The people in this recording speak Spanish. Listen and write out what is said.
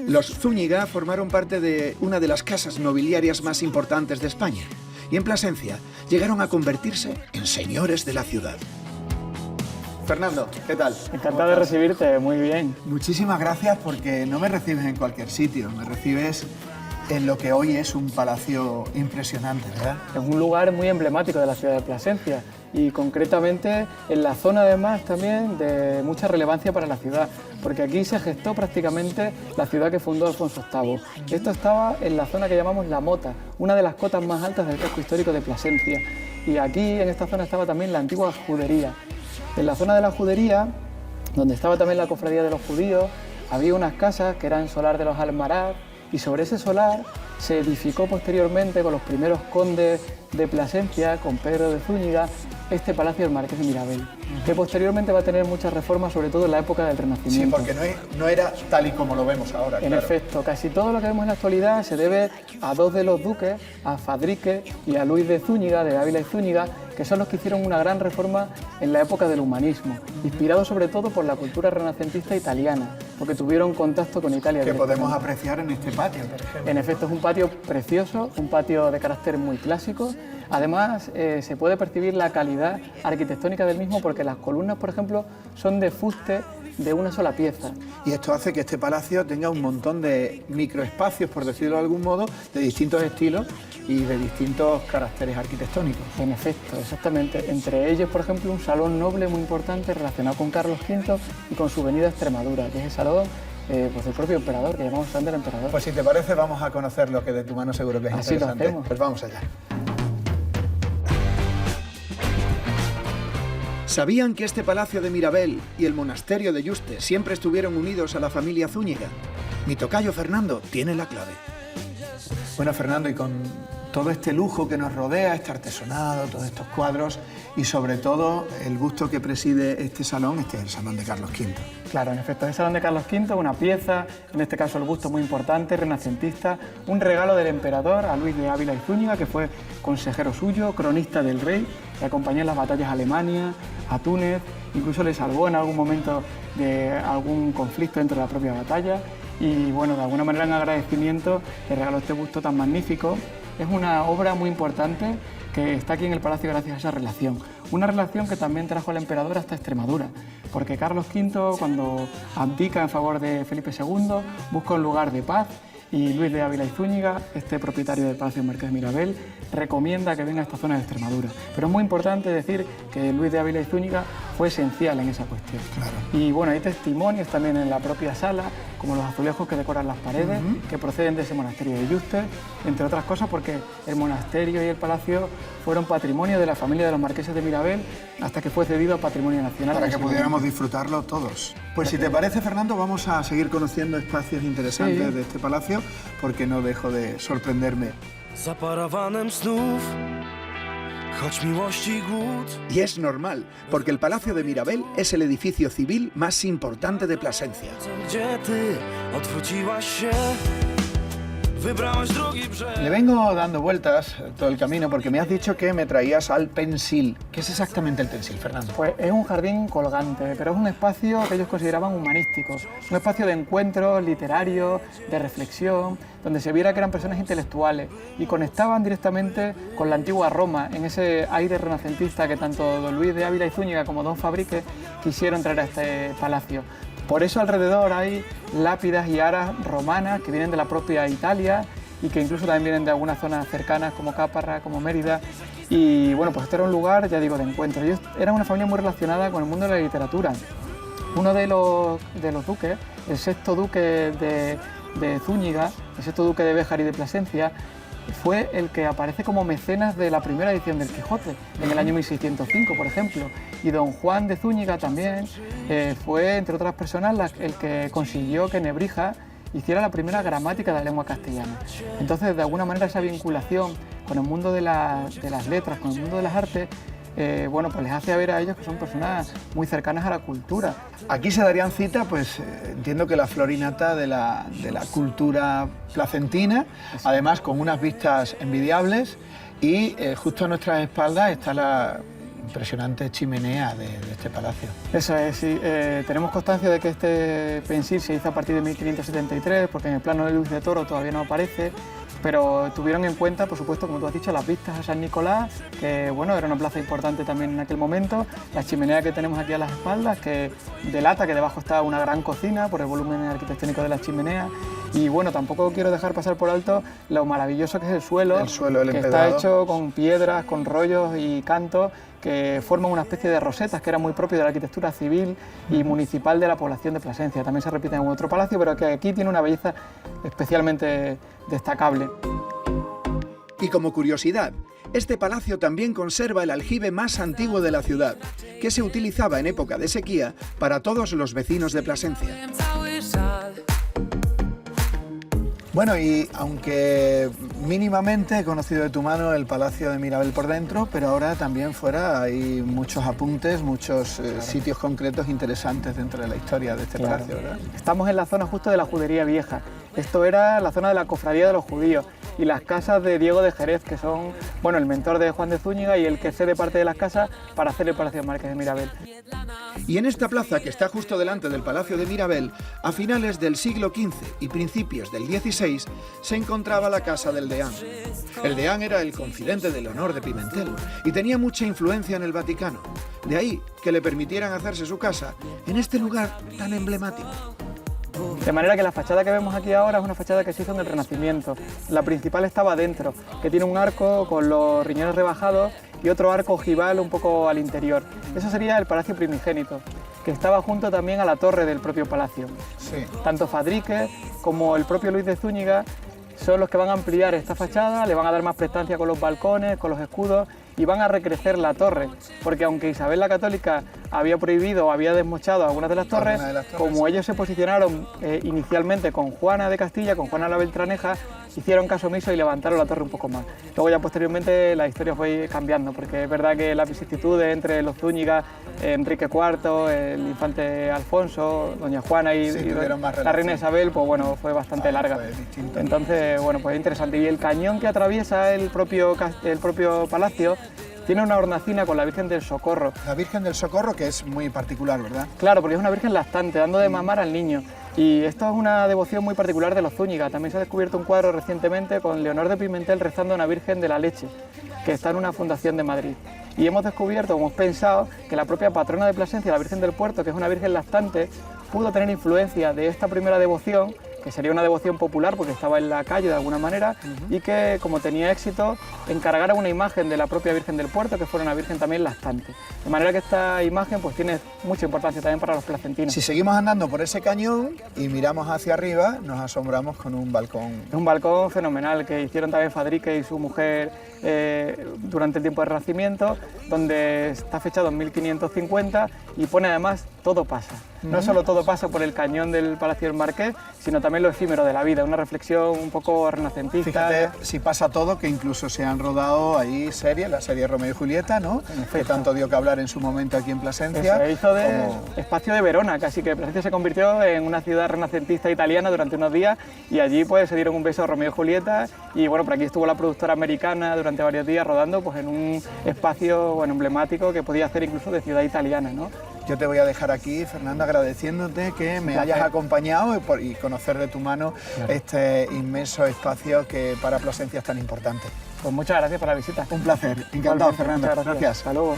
Los Zúñiga formaron parte de una de las casas nobiliarias más importantes de España y en Plasencia llegaron a convertirse en señores de la ciudad. Fernando, ¿qué tal? Encantado de recibirte, muy bien. Muchísimas gracias porque no me recibes en cualquier sitio, me recibes en lo que hoy es un palacio impresionante, ¿verdad? Es un lugar muy emblemático de la ciudad de Plasencia y concretamente en la zona además también de mucha relevancia para la ciudad, porque aquí se gestó prácticamente la ciudad que fundó Alfonso VIII. Esto estaba en la zona que llamamos La Mota, una de las cotas más altas del casco histórico de Plasencia, y aquí en esta zona estaba también la antigua judería. En la zona de la judería, donde estaba también la cofradía de los judíos, había unas casas que eran solar de los Almaraz, y sobre ese solar se edificó posteriormente con los primeros condes de Plasencia, con Pedro de Zúñiga, este palacio del Marqués de Mirabel, que posteriormente va a tener muchas reformas, sobre todo en la época del Renacimiento. Sí, porque no era tal y como lo vemos ahora. En efecto, casi todo lo que vemos en la actualidad se debe a dos de los duques, a Fadrique y a Luis de Zúñiga, de Ávila y Zúñiga, que son los que hicieron una gran reforma en la época del humanismo, inspirado sobre todo por la cultura renacentista italiana, porque tuvieron contacto con Italia. Que podemos apreciar en este patio, por ejemplo. En efecto, es un patio precioso, un patio de carácter muy clásico. Además, se puede percibir la calidad arquitectónica del mismo porque las columnas, por ejemplo, son de fuste de una sola pieza. Y esto hace que este palacio tenga un montón de microespacios, por decirlo de algún modo, de distintos estilos y de distintos caracteres arquitectónicos. En efecto, exactamente. Entre ellos, por ejemplo, un salón noble muy importante relacionado con Carlos V y con su venida a Extremadura, que es el salón pues del propio emperador, que llamamos Salón del Emperador. Pues si te parece, vamos a conocerlo, que de tu mano seguro que es Así interesante. lo hacemos. Pues vamos allá. ¿Sabían que este palacio de Mirabel y el monasterio de Yuste siempre estuvieron unidos a la familia Zúñiga? Mi tocayo Fernando tiene la clave. Bueno, Fernando, y con todo este lujo que nos rodea, este artesonado, todos estos cuadros y sobre todo el busto que preside este salón, este es el salón de Carlos V. Claro, en efecto, el salón de Carlos V, una pieza, en este caso el busto muy importante, renacentista, un regalo del emperador a Luis de Ávila y Zúñiga, que fue consejero suyo, cronista del rey, que acompañó en las batallas a Alemania, a Túnez, incluso le salvó en algún momento de algún conflicto dentro de la propia batalla. Y bueno, de alguna manera en agradecimiento le regaló este busto tan magnífico. Es una obra muy importante que está aquí en el palacio gracias a esa relación. Una relación que también trajo al emperador hasta Extremadura, porque Carlos V, cuando abdica en favor de Felipe II, busca un lugar de paz y Luis de Ávila y Zúñiga, este propietario del Palacio del Marqués de Mirabel, recomienda que venga a esta zona de Extremadura. Pero es muy importante decir que Luis de Ávila y Zúñiga fue esencial en esa cuestión. Claro. Y bueno, hay testimonios también en la propia sala, como los azulejos que decoran las paredes, que proceden de ese monasterio de Yuste, entre otras cosas porque el monasterio y el palacio fueron patrimonio de la familia de los marqueses de Mirabel hasta que fue cedido a Patrimonio Nacional. Para que pudiéramos disfrutarlo todos. Pues si te parece, Fernando, vamos a seguir conociendo espacios interesantes de este palacio, porque no dejo de sorprenderme. Y es normal, porque el Palacio de Mirabel es el edificio civil más importante de Plasencia. Le vengo dando vueltas todo el camino porque me has dicho que me traías al Pensil. ¿Qué es exactamente el Pensil, Fernando? Pues es un jardín colgante, pero es un espacio que ellos consideraban humanístico, un espacio de encuentro literario, de reflexión, donde se viera que eran personas intelectuales y conectaban directamente con la antigua Roma, en ese aire renacentista que tanto don Luis de Ávila y Zúñiga como don Fadrique quisieron traer a este palacio. Por eso alrededor hay lápidas y aras romanas que vienen de la propia Italia y que incluso también vienen de algunas zonas cercanas como Caparra, como Mérida. Y bueno, pues este era un lugar, ya digo, de encuentro. Ellos eran una familia muy relacionada con el mundo de la literatura. Uno de los duques, el sexto duque de Zúñiga, el sexto duque de Béjar y de Plasencia, fue el que aparece como mecenas de la primera edición del Quijote, en el año 1605, por ejemplo. Y don Juan de Zúñiga también fue, entre otras personas, el que consiguió que Nebrija hiciera la primera gramática de la lengua castellana. Entonces, de alguna manera, esa vinculación con el mundo de las letras, con el mundo de las artes, bueno, pues les hace ver a ellos que son personas muy cercanas a la cultura. Aquí se darían cita, pues entiendo que la florinata de la cultura placentina, además con unas vistas envidiables y justo a nuestras espaldas está impresionante chimenea de este palacio. Eso es, sí. Tenemos constancia de que este pensil se hizo a partir de 1573, porque en el plano de Luis de Toro todavía no aparece, pero tuvieron en cuenta, por supuesto, como tú has dicho, las vistas a San Nicolás, que bueno, era una plaza importante también en aquel momento, la chimenea que tenemos aquí a las espaldas, que delata que debajo está una gran cocina por el volumen arquitectónico de la chimenea, y bueno, tampoco quiero dejar pasar por alto lo maravilloso que es el suelo que está hecho con piedras, con rollos y cantos, que forman una especie de rosetas que era muy propio de la arquitectura civil y municipal de la población de Plasencia. También se repite en otro palacio, pero que aquí tiene una belleza especialmente destacable. Y como curiosidad, este palacio también conserva el aljibe más antiguo de la ciudad, que se utilizaba en época de sequía para todos los vecinos de Plasencia. Bueno, y aunque mínimamente he conocido de tu mano el Palacio de Mirabel por dentro, pero ahora también fuera hay muchos apuntes, muchos sitios concretos interesantes dentro de la historia de este palacio, ¿verdad? Estamos en la zona justo de la judería vieja. Esto era la zona de la cofradía de los judíos y las casas de Diego de Jerez, que son, bueno, el mentor de Juan de Zúñiga y el que cede parte de las casas para hacer el Palacio Marqués de Mirabel. Y en esta plaza, que está justo delante del Palacio de Mirabel, a finales del siglo XV y principios del XVI, se encontraba la casa del deán. El deán era el confidente de Leonor de Pimentel y tenía mucha influencia en el Vaticano. De ahí que le permitieran hacerse su casa en este lugar tan emblemático. De manera que la fachada que vemos aquí ahora es una fachada que se hizo en el Renacimiento. La principal estaba dentro, que tiene un arco con los riñones rebajados y otro arco ojival un poco al interior. Eso sería el Palacio Primigénito, que estaba junto también a la torre del propio palacio. Sí. Tanto Fadrique como el propio Luis de Zúñiga son los que van a ampliar esta fachada, le van a dar más prestancia con los balcones, con los escudos y van a recrecer la torre, porque aunque Isabel la Católica había prohibido o había desmochado algunas de las torres, como ellos se posicionaron inicialmente con Juana de Castilla, con Juana la Beltraneja, hicieron caso omiso y levantaron la torre un poco más. Luego ya posteriormente la historia fue cambiando, porque es verdad que las vicisitudes entre los Zúñiga, Enrique IV, el infante Alfonso, doña Juana y la reina Isabel, pues bueno, fue bastante larga. Entonces, bueno, pues es interesante. Y el cañón que atraviesa el propio palacio tiene una hornacina con la Virgen del Socorro. La Virgen del Socorro, que es muy particular, ¿verdad? Claro, porque es una virgen lactante, dando de mamar al niño. Y esto es una devoción muy particular de los Zúñiga. También se ha descubierto un cuadro recientemente con Leonor de Pimentel rezando a una Virgen de la Leche, que está en una fundación de Madrid. Y hemos descubierto, hemos pensado, que la propia patrona de Plasencia, la Virgen del Puerto, que es una virgen lactante, pudo tener influencia de esta primera devoción, que sería una devoción popular porque estaba en la calle de alguna manera, y que, como tenía éxito, encargara una imagen de la propia Virgen del Puerto, que fuera una virgen también lactante. De manera que esta imagen pues tiene mucha importancia también para los placentinos. Si seguimos andando por ese cañón y miramos hacia arriba, nos asombramos con un balcón. Es un balcón fenomenal que hicieron también Fadrique y su mujer durante el tiempo del Renacimiento, donde está fechado en 1550 y pone además "todo pasa". No solo todo pasa por el cañón del Palacio del Marqués, sino también lo efímero de la vida, una reflexión un poco renacentista. Fíjate si pasa todo, que incluso se han rodado ahí series, la serie Romeo y Julieta, ¿no? Que tanto dio que hablar en su momento aquí en Plasencia. Se hizo de espacio de Verona, casi que Plasencia se convirtió en una ciudad renacentista italiana durante unos días y allí pues se dieron un beso a Romeo y Julieta y bueno, por aquí estuvo la productora americana durante varios días rodando pues en un espacio bueno, emblemático que podía hacer incluso de ciudad italiana, ¿no? Yo te voy a dejar aquí, Fernando, agradeciéndote que me hayas acompañado y conocer de tu mano este inmenso espacio que para Plasencia es tan importante. Pues muchas gracias por la visita. Un placer. Encantado, Fernando. Muchas gracias. Hasta luego.